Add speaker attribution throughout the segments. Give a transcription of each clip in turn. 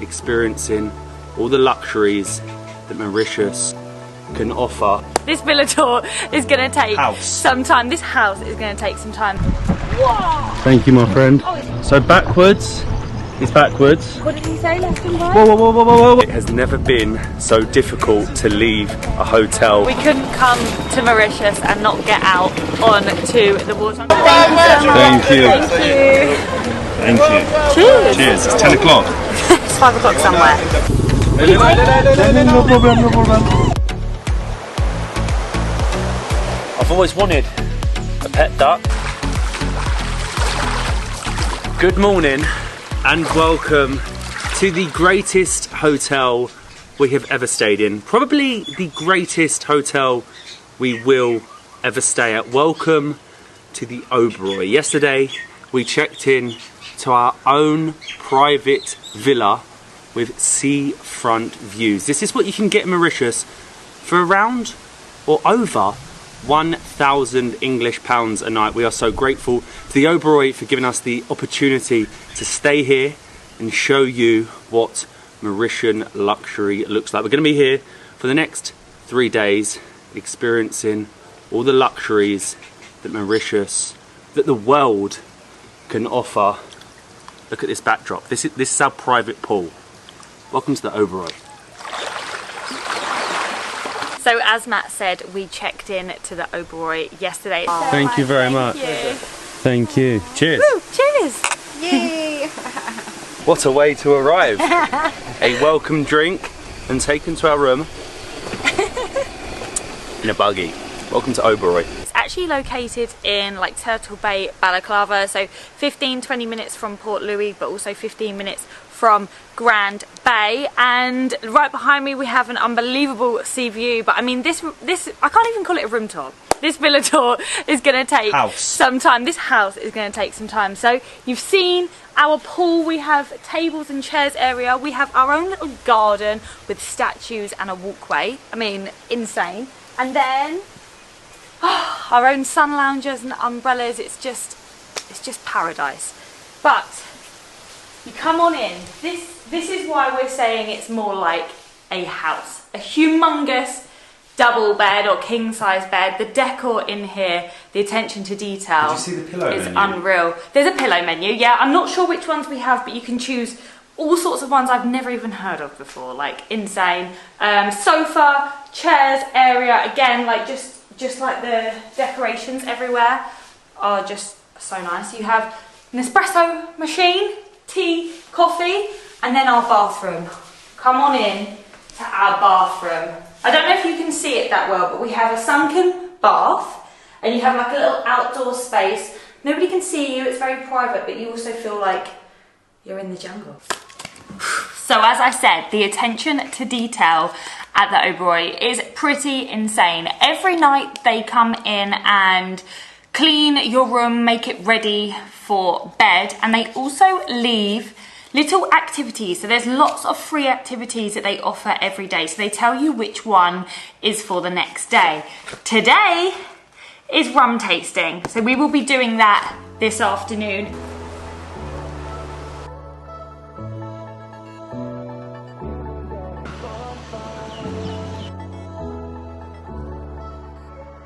Speaker 1: experiencing all the luxuries that Mauritius can offer.
Speaker 2: This villa tour is going to take some time. This house is going to take some time. Whoa!
Speaker 1: Thank you, my friend. So backwards. It's backwards.
Speaker 2: What did he say, left and right?
Speaker 1: Whoa, whoa, whoa, whoa, whoa, whoa. It has never been so difficult to leave a hotel.
Speaker 2: We couldn't come to Mauritius and not get out onto the water. Thank you so much.
Speaker 1: Thank you.
Speaker 2: Thank you.
Speaker 1: Thank you.
Speaker 2: Cheers.
Speaker 1: Cheers. It's 10 o'clock.
Speaker 2: It's 5 o'clock somewhere.
Speaker 1: No problem, no problem. I've always wanted a pet duck. Good morning and welcome to the greatest hotel we have ever stayed in. Probably the greatest hotel we will ever stay at. Welcome to the Oberoi. Yesterday we checked in to our own private villa with seafront views. This is what you can get in Mauritius for around or over 1,000 English pounds a night. We are so grateful to the Oberoi for giving us the opportunity to stay here and show you what Mauritian luxury looks like. We're going to be here for the next 3 days, experiencing all the luxuries that Mauritius, that the world can offer. Look at this backdrop. This is our private pool. Welcome to the Oberoi.
Speaker 2: So as Matt said, we checked in to the Oberoi yesterday.
Speaker 1: Thank you very much. Thank you. Cheers.
Speaker 2: Woo, cheers.
Speaker 3: Yay!
Speaker 1: What a way to arrive. A welcome drink and taken to our room in a buggy. Welcome to Oberoi.
Speaker 2: It's actually located in like Turtle Bay, Balaclava, so 15-20 minutes from Port Louis, but also 15 minutes from Grand Bay. And right behind me we have an unbelievable sea view. But I mean, this I can't even call it a room tour. This villa tour is going to take some time. This house is going to take some time. So you've seen our pool. We have tables and chairs area. We have our own little garden with statues and a walkway. I mean, insane. And then our own sun loungers and umbrellas. It's just paradise. But you come on in. This is why we're saying it's more like a house. A humongous double bed or king size bed. The decor in here, the attention to detail.
Speaker 1: Did you see the pillow
Speaker 2: is
Speaker 1: menu?
Speaker 2: Unreal. There's a pillow menu, yeah. I'm not sure which ones we have, but you can choose all sorts of ones I've never even heard of before. Like insane. Sofa, chairs area. Again, like just like the decorations everywhere are just so nice. You have an espresso machine, tea, coffee, and then our bathroom. Come on in to our bathroom. I don't know if you can see it that well, but we have a sunken bath and you have like a little outdoor space. Nobody can see you, it's very private, but you also feel like you're in the jungle. So as I said, the attention to detail at the Oberoi is pretty insane. Every night they come in and clean your room, make it ready for bed, and they also leave little activities. So there's lots of free activities that they offer every day. So they tell you which one is for the next day. Today is rum tasting. So we will be doing that this afternoon.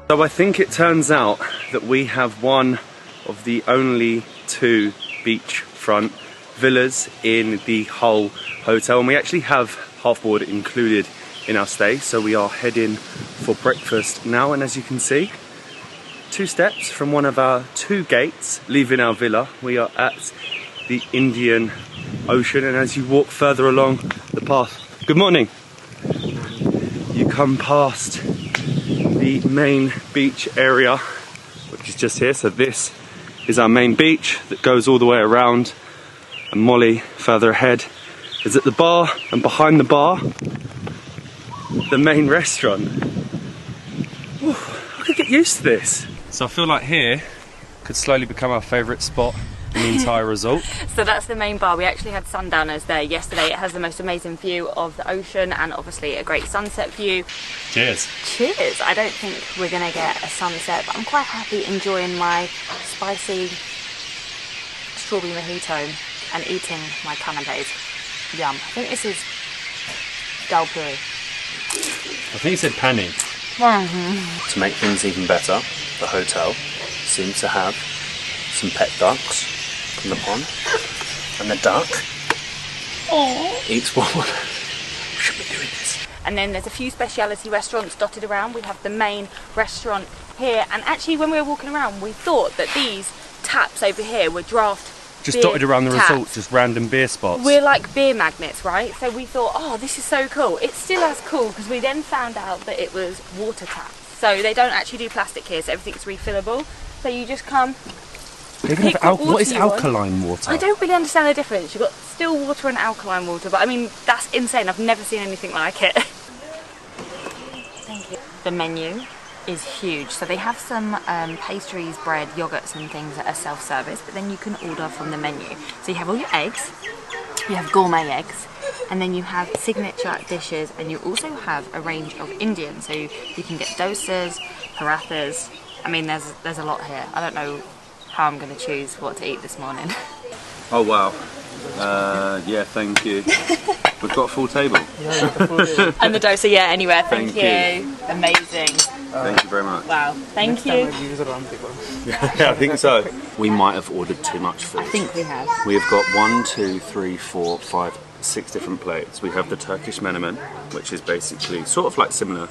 Speaker 1: So I think it turns out that we have one of the only 2 beachfront villas in the whole hotel, and we actually have half board included in our stay. So we are heading for breakfast now, and as you can see, 2 steps from one of our 2 gates leaving our villa, we are at the Indian Ocean. And as you walk further along the path, good morning, you come past the main beach area, which is just here. So this is our main beach that goes all the way around, and Molly further ahead is at the bar, and behind the bar the main restaurant. Ooh, I could get used to this. So I feel like here could slowly become our favourite spot in the entire resort.
Speaker 2: So that's the main bar. We actually had sundowners there yesterday. It has the most amazing view of the ocean and obviously a great sunset view.
Speaker 1: Cheers.
Speaker 2: Cheers. I don't think we're going to get a sunset, but I'm quite happy enjoying my spicy strawberry mojito and eating my canapes. Yum. I think this is dal puri.
Speaker 1: I think it said pani. To make things even better, the hotel seems to have some pet ducks from the pond, and the duck eats one. Should be doing this.
Speaker 2: And then there's a few specialty restaurants dotted around. We have the main restaurant here, and actually when we were walking around we thought that these taps over here were draft
Speaker 1: Just
Speaker 2: beer
Speaker 1: dotted around the
Speaker 2: taps.
Speaker 1: resort, just random beer spots.
Speaker 2: We're like beer magnets, right? So we thought, oh, this is so cool. It's still as cool because we then found out that it was water taps. So they don't actually do plastic here, so everything's refillable. So you just come.
Speaker 1: What is alkaline water?
Speaker 2: I don't really understand the difference. You've got still water and alkaline water, but I mean, that's insane. I've never seen anything like it. Thank you. The menu is huge. So they have some pastries, bread, yogurts and things that are self-service, but then you can order from the menu. So you have all your eggs, you have gourmet eggs, and then you have signature dishes, and you also have a range of Indian. So you can get dosas, parathas. I mean, there's a lot here. I don't know how I'm going to choose what to eat this morning.
Speaker 1: Oh wow. Yeah, thank you. We've got a full table.
Speaker 2: And the dosa, yeah, anywhere. Thank you. Amazing.
Speaker 1: Thank you very much.
Speaker 2: Wow, thank you.
Speaker 1: Yeah, I think so. We might have ordered too much food.
Speaker 2: I think we have.
Speaker 1: We've got 1, 2, 3, 4, 5, 6 different plates. We have the Turkish menemen, which is basically sort of like similar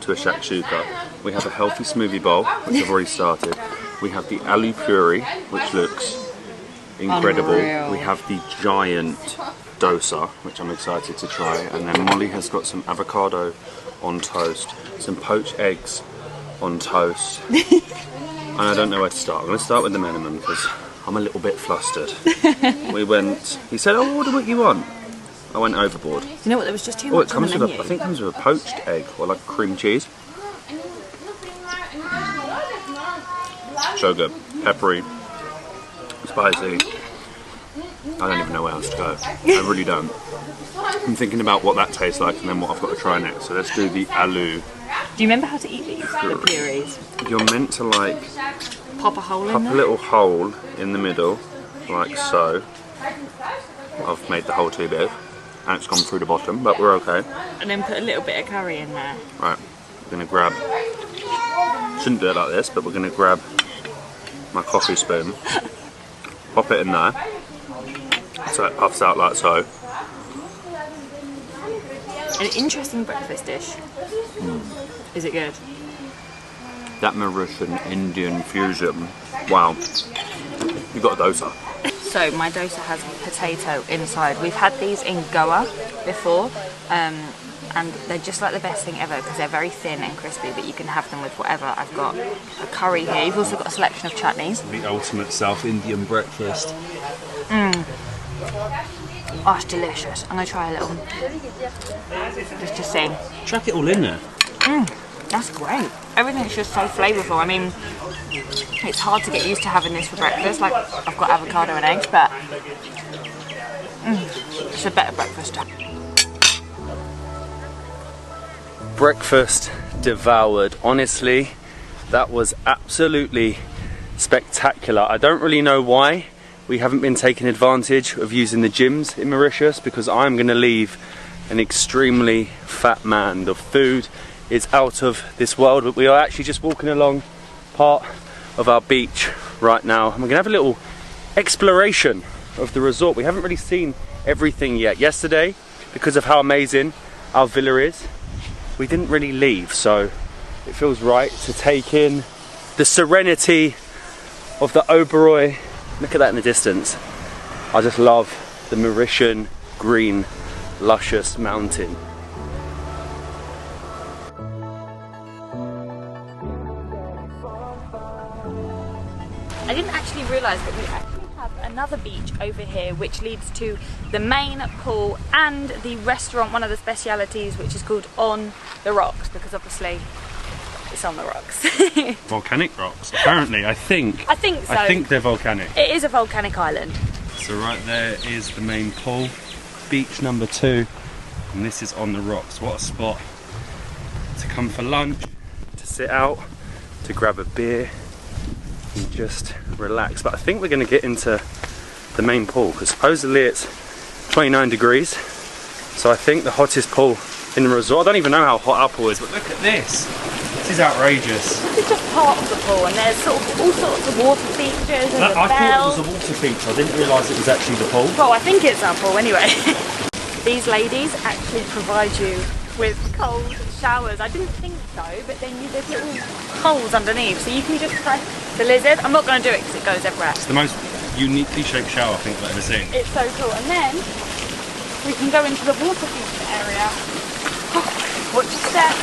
Speaker 1: to a shakshuka. We have a healthy smoothie bowl, which I've already started. We have the aloo puri, which looks incredible.
Speaker 2: Unreal.
Speaker 1: We have the giant dosa, which I'm excited to try. And then Molly has got some avocado on toast, some poached eggs on toast. And I don't know where to start. I'm going to start with the menemen because I'm a little bit flustered. He said, oh, order what you want. I went overboard.
Speaker 2: You know what, there was just too
Speaker 1: Oh, it
Speaker 2: much on the
Speaker 1: comes with
Speaker 2: menu.
Speaker 1: I think it comes with a poached egg or like cream cheese. So good. Peppery, spicy. I don't even know where else to go. I really don't. I'm thinking about what that tastes like and then what I've got to try next. So let's do the aloo.
Speaker 2: Do you remember how to eat these? The puris?
Speaker 1: You're meant to like
Speaker 2: Pop a hole in
Speaker 1: pop a
Speaker 2: there?
Speaker 1: little hole in the middle, like so. I've made the hole too big and it's gone through the bottom, but we're okay.
Speaker 2: And then put a little bit of curry in there.
Speaker 1: Right, we're gonna grab, shouldn't do it like this, but we're gonna grab my coffee spoon, pop it in there, so it puffs out like so.
Speaker 2: An interesting breakfast dish. Is it good?
Speaker 1: That Mauritian Indian fusion, wow, you got a dosa.
Speaker 2: So my dosa has potato inside. We've had these in Goa before, and they're just like the best thing ever because they're very thin and crispy, but you can have them with whatever. I've got a curry here. You've also got a selection of chutneys.
Speaker 1: The ultimate South Indian breakfast.
Speaker 2: Oh, it's delicious. I'm going to try a little, just to see.
Speaker 1: Chuck it all in there.
Speaker 2: That's great. Everything's just so flavourful. I mean, it's hard to get used to having this for breakfast. Like, I've got avocado and eggs, but it's a better breakfast.
Speaker 1: Breakfast devoured. Honestly, that was absolutely spectacular. I don't really know why we haven't been taking advantage of using the gyms in Mauritius, because I'm going to leave an extremely fat man. The food is out of this world, but we are actually just walking along part of our beach right now. And we're gonna have a little exploration of the resort. We haven't really seen everything yet. Yesterday, because of how amazing our villa is, we didn't really leave, so it feels right to take in the serenity of the Oberoi. Look at that in the distance. I just love the Mauritian green, luscious mountain.
Speaker 2: I didn't actually realise that we actually have another beach over here which leads to the main pool and the restaurant, one of the specialities, which is called On the Rocks, because obviously it's on the rocks.
Speaker 1: Volcanic rocks, apparently. I think
Speaker 2: so.
Speaker 1: I think they're volcanic.
Speaker 2: It is a volcanic island.
Speaker 1: So right there is the main pool, beach number 2, and this is On the Rocks. What a spot to come for lunch, to sit out, to grab a beer and just relax. But I think we're going to get into the main pool because supposedly it's 29 degrees. So I think the hottest pool in the resort. I don't even know how hot our pool is, but look at this. This is outrageous.
Speaker 2: This is just part of the pool, and there's sort of all sorts of water features and
Speaker 1: I thought it was a water feature. I didn't realise it was actually the pool.
Speaker 2: Well, I think it's our pool anyway. These ladies actually provide you with cold showers. I didn't think so, but then there's little holes underneath, so you can just press the lizard. I'm not going to do it because it goes everywhere.
Speaker 1: It's the most uniquely shaped shower I think I've ever seen.
Speaker 2: It's so cool. And then we can go into the water feature area. Watch your step.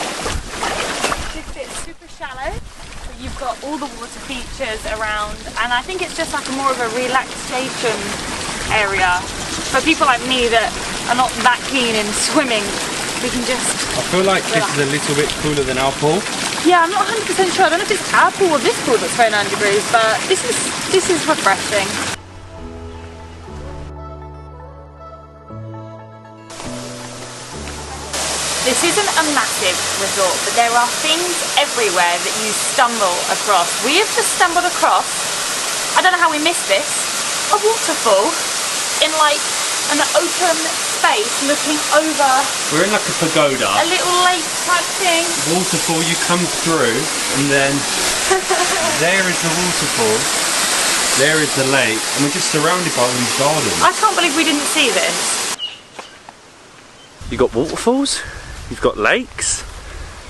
Speaker 2: This bit's super shallow, but you've got all the water features around, and I think it's just like more of a relaxation area for people like me that are not that keen in swimming. We can just
Speaker 1: I feel like relax. This is a little bit cooler than our pool. Yeah,
Speaker 2: I'm not 100% sure. I don't know if it's our pool or this pool that's 29 degrees, but this is refreshing. This isn't a massive resort, but there are things everywhere that you stumble across. We have just stumbled across, I don't know how we missed this, a waterfall in like an open space looking over.
Speaker 1: We're in like a pagoda.
Speaker 2: A little lake type thing.
Speaker 1: Waterfall, you come through and then there is the waterfall, there is the lake, and we're just surrounded by all these gardens.
Speaker 2: I can't believe we didn't see this.
Speaker 1: You've got waterfalls, you've got lakes,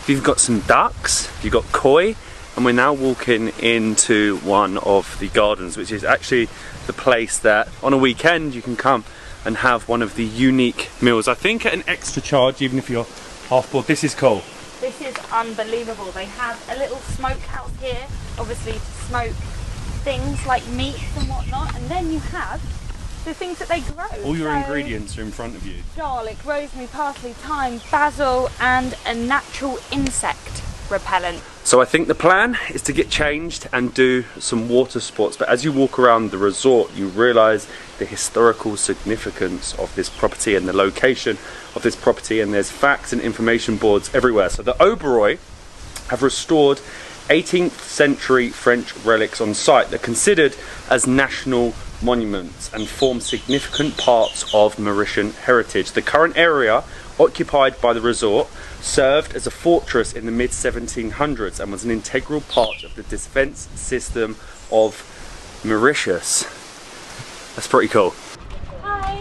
Speaker 1: you've got some ducks, you've got koi, and we're now walking into one of the gardens, which is actually the place that on a weekend you can come and have one of the unique meals. I think at an extra charge, even if you're half board. This is cool.
Speaker 2: This is unbelievable. They have a little smokehouse here, obviously to smoke things like meats and whatnot, and then you have the things that they grow.
Speaker 1: All your ingredients are in front of you.
Speaker 2: Garlic, rosemary, parsley, thyme, basil, and a natural insect repellent.
Speaker 1: So I think the plan is to get changed and do some water sports, but as you walk around the resort you realise the historical significance of this property and the location of this property, and there's facts and information boards everywhere. So the Oberoi have restored 18th century French relics on site. They're considered as national monuments and form significant parts of Mauritian heritage. The current area occupied by the resort served as a fortress in the mid-1700s and was an integral part of the defence system of Mauritius. That's pretty cool.
Speaker 2: Hi.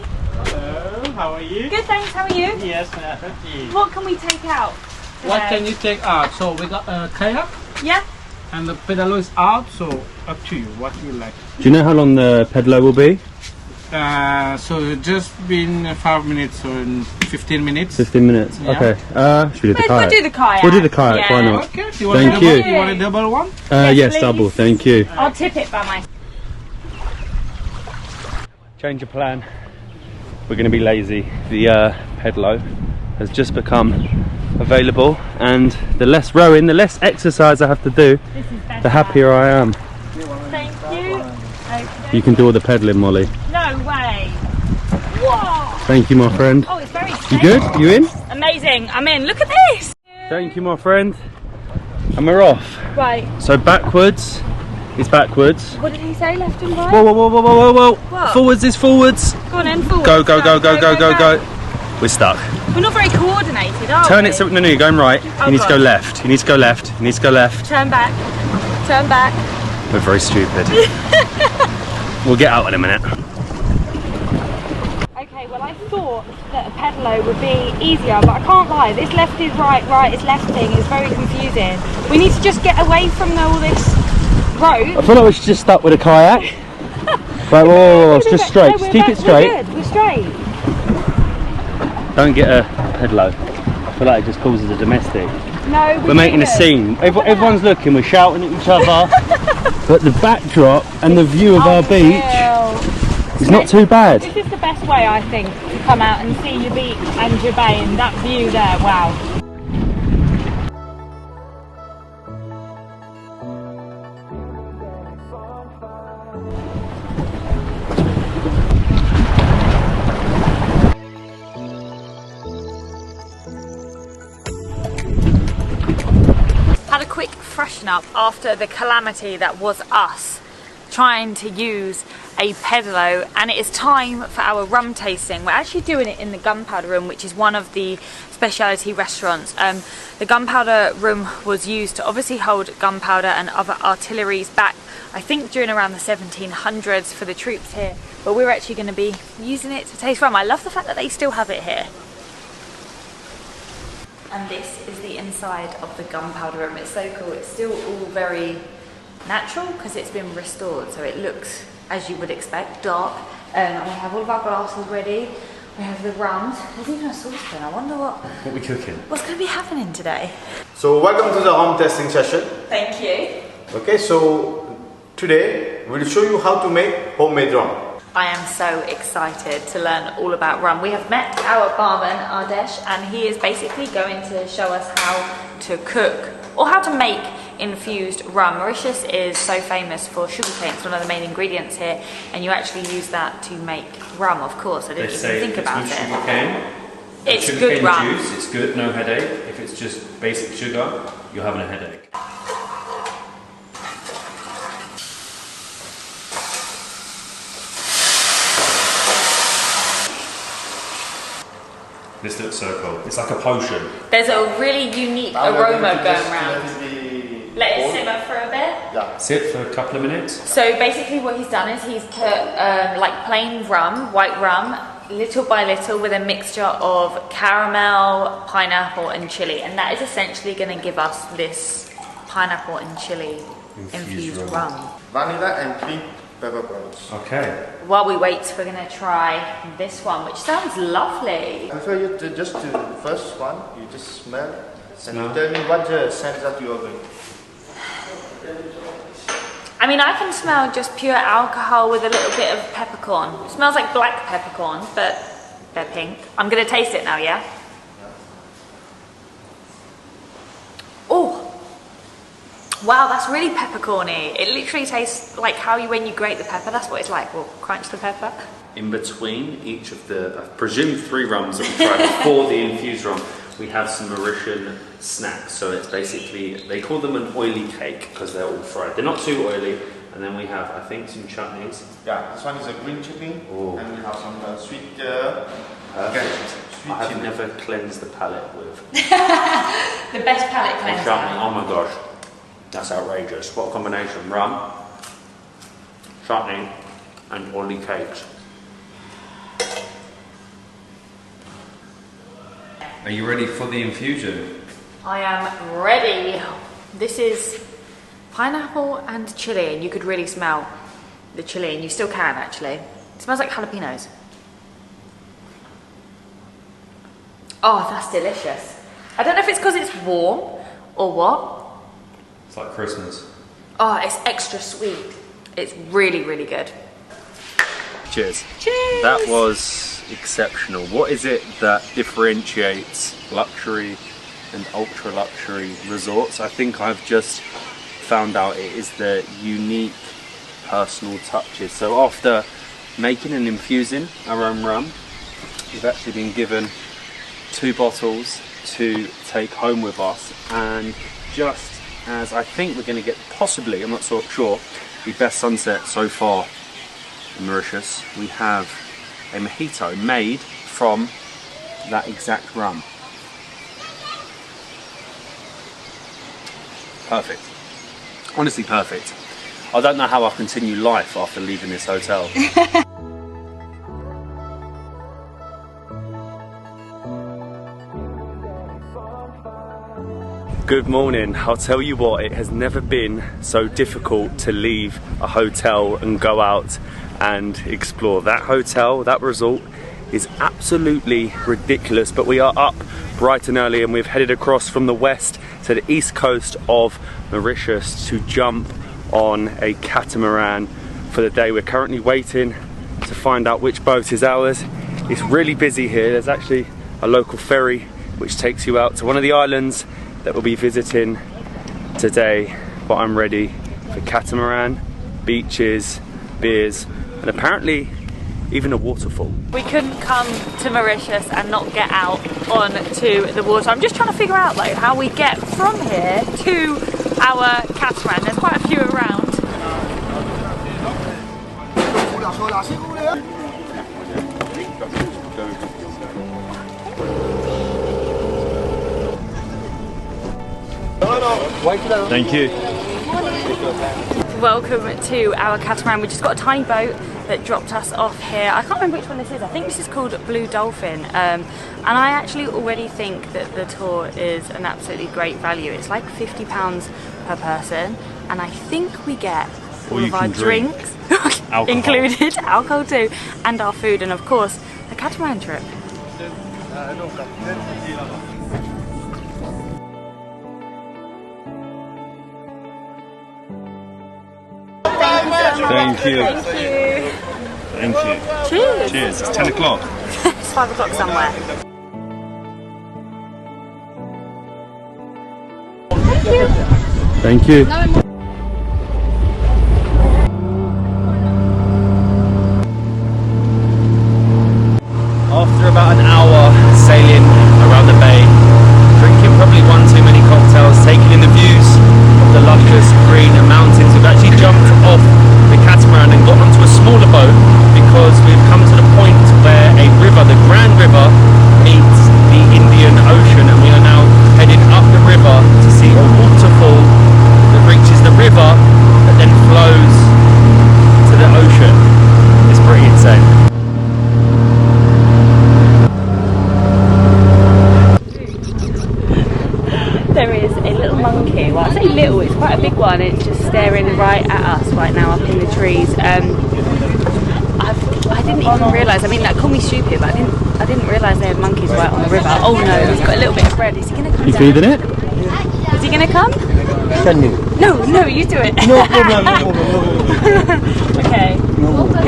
Speaker 3: Hello, how are you?
Speaker 2: Good, thanks. How are you?
Speaker 3: Yes, ma'am.
Speaker 2: What can we take out today?
Speaker 3: What can you take out? So we got a kayak.
Speaker 2: Yeah.
Speaker 3: And the pedalo is out, so up to you, what you like.
Speaker 1: Do you know how long the Pedalo will be?
Speaker 3: So just been 5 minutes, so in 15 minutes.
Speaker 1: 15 minutes,
Speaker 3: yeah.
Speaker 1: Okay. Should we do the kayak?
Speaker 2: We'll do the kayak.
Speaker 1: We'll do the kayak,
Speaker 2: yeah.
Speaker 1: Why not?
Speaker 3: Okay,
Speaker 1: Thank you.
Speaker 3: You want a double one?
Speaker 1: Yes,
Speaker 2: please.
Speaker 1: double, thank you.
Speaker 2: I'll tip it by my...
Speaker 1: Change of plan. We're going to be lazy. The Pedalo has just become available, and the less rowing, the less exercise I have to do, the happier I am.
Speaker 2: Thank you. Okay.
Speaker 1: You can do all the pedaling, Molly.
Speaker 2: No way. Whoa.
Speaker 1: Thank you, my friend.
Speaker 2: Oh, it's very safe.
Speaker 1: You good? You in?
Speaker 2: Amazing. I'm in. Look at this.
Speaker 1: Thank you, my friend. And we're off.
Speaker 2: Right.
Speaker 1: So backwards is backwards.
Speaker 2: What did he say? Left and right?
Speaker 1: Whoa, whoa, whoa, whoa, whoa, whoa, whoa.
Speaker 2: What?
Speaker 1: Forwards is forwards.
Speaker 2: Go on then, forward.
Speaker 1: Go, go, go, go, go, go, go. We're stuck.
Speaker 2: We're not very coordinated, are we?
Speaker 1: Turn it, so, no, you're going right. You need to go left. You need to go left. You need to go left.
Speaker 2: Turn back. Turn back.
Speaker 1: We're very stupid. We'll get out in a minute.
Speaker 2: Okay, well I thought that a pedalo would be easier, but I can't lie. This left is right, right is left thing is very confusing. We need to just get away from all this road.
Speaker 1: I feel like we're just stuck with a kayak. Right, whoa, whoa, whoa, just straight. Just keep it straight.
Speaker 2: We're good. We're straight.
Speaker 1: Don't get a pedalo. I feel like it just causes a domestic.
Speaker 2: No,
Speaker 1: we're making a scene. Everyone's looking, we're shouting at each other. But the backdrop and the view of our beach is not too bad.
Speaker 2: This is the best way, I think, to come out and see your beach and your bay and that view there. Wow. Had a quick freshen up after the calamity that was us trying to use a Pedalo, and it is time for our rum tasting. We're actually doing it in the Gunpowder Room, which is one of the specialty restaurants. The Gunpowder Room was used to obviously hold gunpowder and other artilleries back, I think, during around the 1700s for the troops here, but we're actually going to be using it to taste rum. I love the fact that they still have it here. And this is the inside of the Gunpowder Room. It's so cool. It's still all very natural because it's been restored, so it looks, as you would expect, dark. And we have all of our glasses ready. We have the rums. There's even a saucepan. I wonder what
Speaker 1: we're cooking.
Speaker 2: What's going to be happening today?
Speaker 4: So welcome to the rum tasting session.
Speaker 2: Thank you.
Speaker 4: Okay, so today we'll show you how to make homemade rum.
Speaker 2: I am so excited to learn all about rum. We have met our barman, Ardesh, and he is basically going to show us how to cook or how to make infused rum. Mauritius is so famous for sugarcane. It's one of the main ingredients here, and you actually use that to make rum, of course. I didn't even think about it.
Speaker 1: Sugarcane,
Speaker 2: it's good rum.
Speaker 1: Juice, it's good, no headache. If it's just basic sugar, you're having a headache. This looks so cool. It's like a potion.
Speaker 2: There's a really unique aroma going around. Let it simmer for a bit.
Speaker 4: Yeah.
Speaker 1: Sit for a couple of minutes.
Speaker 2: So basically what he's done is he's put like plain rum, white rum, little by little with a mixture of caramel, pineapple and chili. And that is essentially going to give us this pineapple and chili infused rum.
Speaker 4: Vanilla and pink peppercorns.
Speaker 1: Okay.
Speaker 2: While we wait, we're going to try this one, which sounds lovely.
Speaker 4: I prefer you to just do the first one. You just smell and you tell me what the scent that you are going.
Speaker 2: I mean, I can smell just pure alcohol with a little bit of peppercorn. It smells like black peppercorns, but they're pink. I'm going to taste it now, yeah? Oh! Wow, that's really peppercorny. It literally tastes like how when you grate the pepper, that's what it's like. We'll crunch the pepper.
Speaker 1: In between each of the, I presume 3 rums that we tried before the infused rum, we have some Mauritian snacks. So it's basically, they call them an oily cake because they're all fried. They're not too oily. And then we have, I think, some chutneys.
Speaker 4: Yeah, this one is a green chutney.
Speaker 1: Oh.
Speaker 4: And we have some sweet
Speaker 1: I have never cleansed the palate with
Speaker 2: The best palate cleanser.
Speaker 1: chutney. Oh my gosh. That's outrageous. What a combination. Rum, chutney, and oily cakes. Are you ready for the infusion?
Speaker 2: I am ready. This is pineapple and chili, and you could really smell the chili, and you still can actually. It smells like jalapenos. Oh, that's delicious. I don't know if it's because it's warm or what.
Speaker 1: It's like Christmas.
Speaker 2: Oh, it's extra sweet. It's really, really good.
Speaker 1: Cheers.
Speaker 2: Cheers!
Speaker 1: That was exceptional. What is it that differentiates luxury and ultra luxury resorts? I think I've just found out it is the unique personal touches. So after making and infusing our own rum, we've actually been given 2 bottles to take home with us, and just as I think we're going to get possibly, I'm not so sure, the best sunset so far in Mauritius, we have a mojito made from that exact rum. Perfect. Honestly perfect. I don't know how I'll continue life after leaving this hotel. Good morning. I'll tell you what, it has never been so difficult to leave a hotel and go out and explore. That hotel, that resort is absolutely ridiculous, but we are up bright and early and we've headed across from the west to the east coast of Mauritius to jump on a catamaran for the day. We're currently waiting to find out which boat is ours. It's really busy here. There's actually a local ferry which takes you out to one of the islands that we'll be visiting today, but I'm ready for catamaran, beaches, beers, and apparently even a waterfall.
Speaker 2: We couldn't come to Mauritius and not get out onto the water. I'm just trying to figure out though how we get from here to our catamaran. There's quite a few around.
Speaker 1: Thank you.
Speaker 2: Welcome to our catamaran. We just got a tiny boat that dropped us off here. I can't remember which one this is. I think this is called Blue Dolphin. And I actually already think that the tour is an absolutely great value. It's like £50 per person, and I think we get all of our drinks included, alcohol too, and our food, and of course the catamaran trip.
Speaker 1: Thank you.
Speaker 2: Thank you.
Speaker 1: Thank you.
Speaker 2: Cheers.
Speaker 1: Cheers. It's 10 o'clock.
Speaker 2: It's 5 o'clock somewhere.
Speaker 1: Thank you. After about an hour sailing around the bay, drinking probably one too many cocktails, taking in the views of the luscious green mountains, we've actually jumped off the catamaran and got onto a smaller boat because we've come to the point where a river, the Grand River, meets the Indian Ocean, and we are now heading up the river to see a waterfall that reaches the river that then flows to the ocean. It's pretty insane.
Speaker 2: There is a little monkey, well I say little, it's quite a big one, it's just staring right at us right now up in the trees. I didn't even realise, I mean that called me stupid, but I didn't realise they had monkeys right on the river. Oh no, he's got a little bit of bread, is he going to come
Speaker 1: You
Speaker 2: down?
Speaker 1: feeding it?
Speaker 2: Is he going to come? No, you do it.
Speaker 5: No problem, no problem.
Speaker 2: Okay.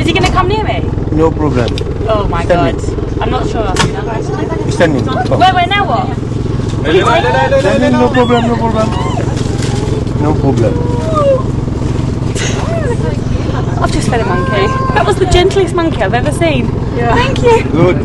Speaker 2: Is he going to come near me?
Speaker 5: No problem.
Speaker 2: Oh my god, I'm not sure.
Speaker 5: Standing.
Speaker 2: Wait, now what?
Speaker 5: Standing, no problem, no problem. No problem.
Speaker 2: I've just fed a monkey. That was the gentlest monkey I've ever seen. Yeah. Thank you.
Speaker 5: Good.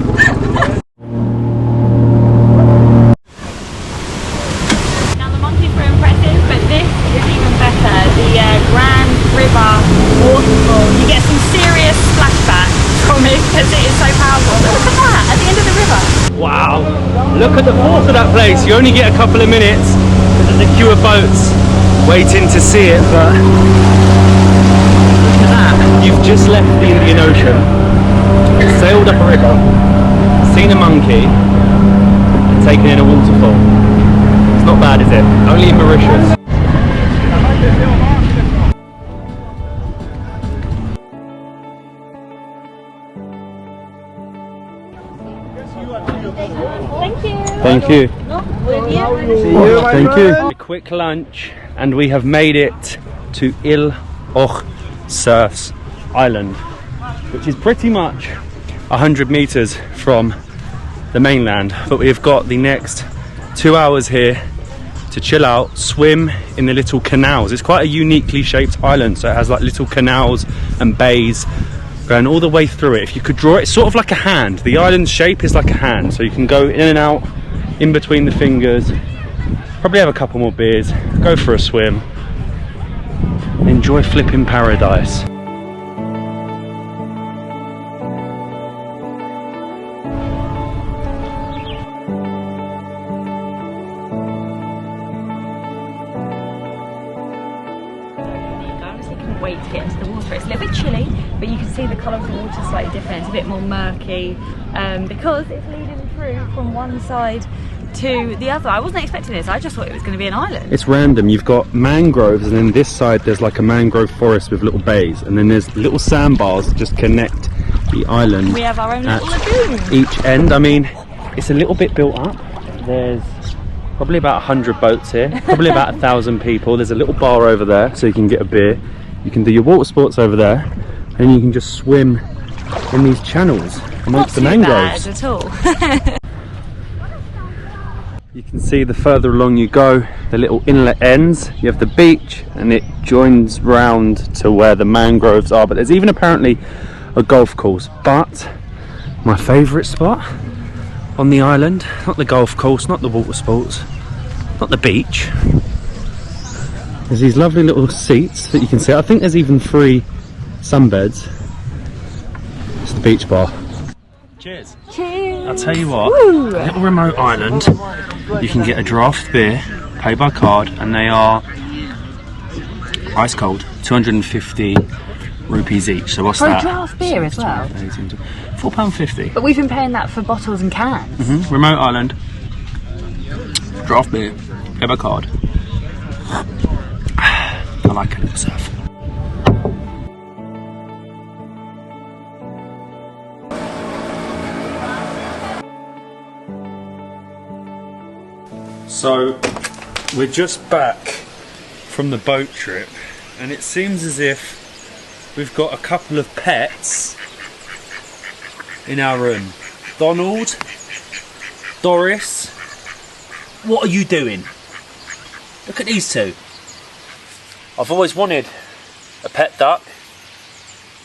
Speaker 2: Now the monkeys were impressive, but this is even better. The Grand River waterfall. You get some serious splashback from it because it is so powerful. But look at that at the end of the river.
Speaker 1: Wow, look at the force of that place. You only get a couple of minutes because there's a queue of boats waiting to see it, but look at that. You've just left the Indian Ocean, sailed up a river, seen a monkey, and taken in a waterfall. It's not bad, is it? Only in Mauritius. Thank you. Thank you. A quick lunch, and we have made it to Il Aux Cerfs Island, which is pretty much 100 meters from the mainland. But we've got the next 2 hours here to chill out, swim in the little canals. It's quite a uniquely shaped island, so it has like little canals and bays going all the way through it. If you could draw it, it's sort of like a hand. The island's shape is like a hand, so you can go in and out in between the fingers, probably have a couple more beers, go for a swim, and enjoy flipping paradise.
Speaker 2: Wait to get into the water. It's a little bit chilly, but you can see the colour of the water is slightly different. It's a bit more murky because it's leading through from one side to the other. I wasn't expecting this. I just thought it was going to be an island.
Speaker 1: It's random. You've got mangroves, and then this side there's like a mangrove forest with little bays, and then there's little sandbars that just connect the island.
Speaker 2: We have our own little lagoon.
Speaker 1: Each end. I mean, it's a little bit built up. There's probably about 100 boats here, probably about 1,000 people. There's a little bar over there so you can get a beer. You can do your water sports over there, and you can just swim in these channels amongst the mangroves.
Speaker 2: Not too bad at all.
Speaker 1: You can see the further along you go, the little inlet ends. You have the beach, and it joins round to where the mangroves are. But there's even apparently a golf course. But my favourite spot on the island, not the golf course, not the water sports, not the beach. There's these lovely little seats that you can see. I think there's even free sunbeds. beach bar. Cheers. Cheers. I'll tell you what, a little remote island, you can get a draft beer, pay by card, and they are ice cold, 250 rupees each. So what's that?
Speaker 2: For a draft beer as well?
Speaker 1: £4.50.
Speaker 2: But we've been paying that for bottles and cans.
Speaker 1: Remote island, draft beer, pay by card. I like a little surf. So we're just back from the boat trip, and it seems as if we've got a couple of pets in our room. Donald, Doris, what are you doing? Look at these two. I've always wanted a pet duck,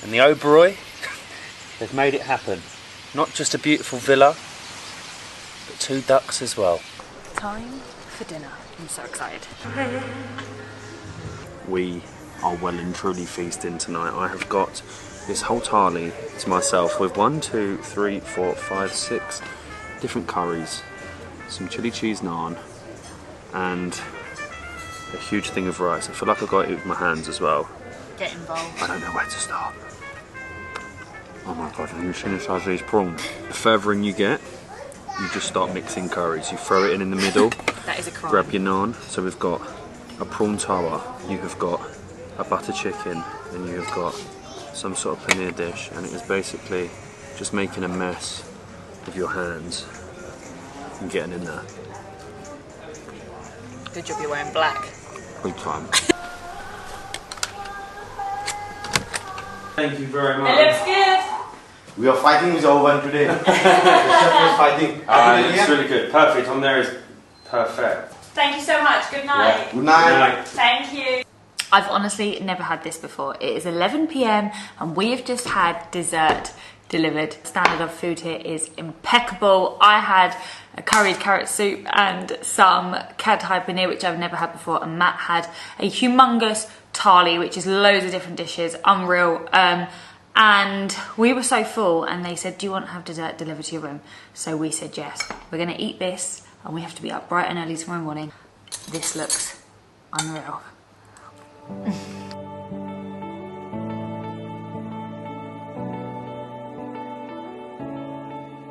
Speaker 1: and the Oberoi, they've made it happen. Not just a beautiful villa, but 2 ducks as well.
Speaker 2: Time for dinner. I'm so excited.
Speaker 1: We are well and truly feasting tonight. I have got this whole thali to myself with 1, 2, 3, 4, 5, 6 different curries, some chili cheese naan, and a huge thing of rice. I feel like I've got to eat with my hands as well.
Speaker 2: Get involved.
Speaker 1: I don't know where to start. Oh my god, have you seen the size of these prawns? The further in you get, you just start mixing curries. You throw it in the middle.
Speaker 2: That is a crime.
Speaker 1: Grab your naan. So we've got a prawn tawa, you have got a butter chicken, and you have got some sort of paneer dish, and it is basically just making a mess with your hands and getting in there.
Speaker 2: Good job you're wearing black.
Speaker 1: Big time. Thank you very much.
Speaker 2: It looks good.
Speaker 5: We are fighting with our one today. The chef is fighting.
Speaker 1: It's really good. Perfect. On there is perfect.
Speaker 2: Thank you so much. Good night.
Speaker 5: Yeah. Good night.
Speaker 2: Thank you. I've honestly never had this before. It is 11 PM and we have just had dessert delivered. Standard of food here is impeccable. I had a curried carrot soup and some pad thai paneer, which I've never had before, and Matt had a humongous thali, which is loads of different dishes, unreal. And we were so full, and they said, do you want to have dessert delivered to your room? So we said yes. We're gonna eat this, and we have to be up bright and early tomorrow morning. This looks unreal.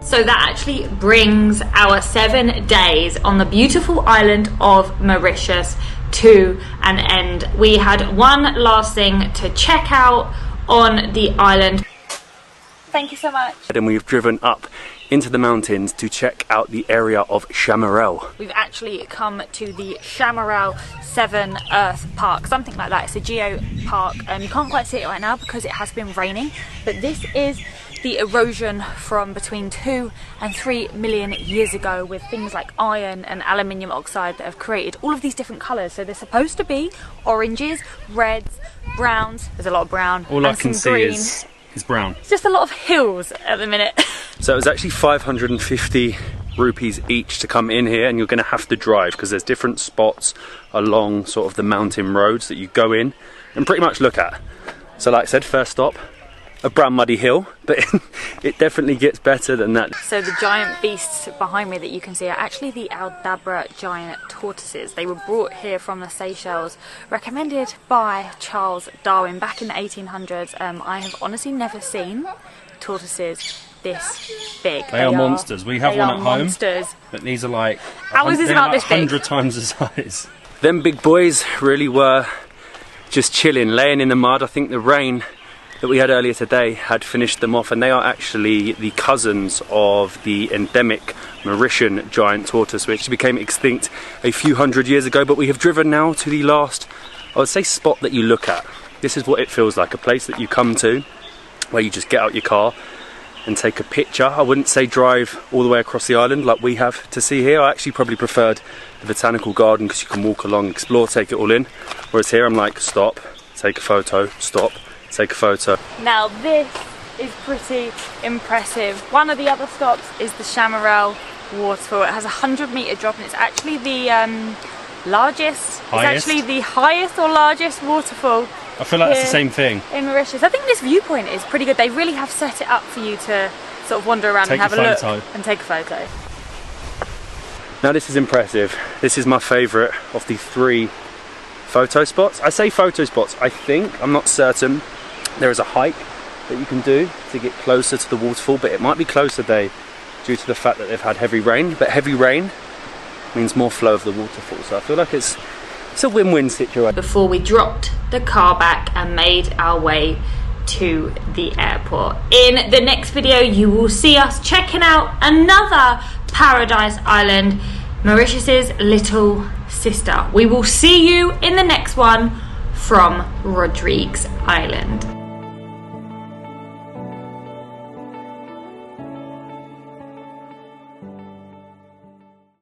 Speaker 2: So that actually brings our 7 days on the beautiful island of Mauritius to an end. We had one last thing to check out on the island. Thank you so much.
Speaker 1: And we've driven up into the mountains to check out the area of Chamarel.
Speaker 2: We've actually come to the Chamarel 7 Earth Park, something like that. It's a geo park. You can't quite see it right now because it has been raining, but this is the erosion from between 2 and 3 million years ago, with things like iron and aluminium oxide that have created all of these different colours. So they're supposed to be oranges, reds, browns. There's a lot of brown.
Speaker 1: All I can see is brown.
Speaker 2: It's just a lot of hills at the minute.
Speaker 1: So it was actually 550 rupees each to come in here, and you're going to have to drive because there's different spots along sort of the mountain roads that you go in and pretty much look at. So like I said, first stop, a brown muddy hill, but it definitely gets better than that.
Speaker 2: So the giant beasts behind me that you can see are actually the Aldabra giant tortoises. They were brought here from the Seychelles, recommended by Charles Darwin back in the 1800s. I have honestly never seen tortoises this big.
Speaker 1: They are monsters. We have one at home,
Speaker 2: monsters.
Speaker 1: But these are like
Speaker 2: How is this about this big?
Speaker 1: 100 times the size. Them big boys really were just chilling, laying in the mud. I think the rain that we had earlier today had finished them off, and they are actually the cousins of the endemic Mauritian giant tortoise, which became extinct a few hundred years ago. But we have driven now to the last, I would say, spot that you look at. This is what it feels like, a place that you come to where you just get out your car and take a picture. I wouldn't say drive all the way across the island like we have to see here. I actually probably preferred the botanical garden because you can walk along, explore, take it all in. Whereas here I'm like, stop, take a photo, stop, take a photo.
Speaker 2: Now this is pretty impressive. One of the other stops is the Chamarel waterfall. It has a 100-meter drop, and it's actually the largest. It's actually the highest or largest waterfall
Speaker 1: I feel like it's the same thing.
Speaker 2: In Mauritius. I think this viewpoint is pretty good. They really have set it up for you to sort of wander around and have a look and take a photo.
Speaker 1: Now this is impressive. This is my favourite of the 3 photo spots. I say photo spots, I think, I'm not certain. There is a hike that you can do to get closer to the waterfall, but it might be closed today due to the fact that they've had heavy rain. But heavy rain means more flow of the waterfall, so I feel like it's a win-win situation.
Speaker 2: Before we dropped the car back and made our way to the airport. In the next video you will see us checking out another paradise island, Mauritius's little sister. We will see you in the next one from Rodrigues Island.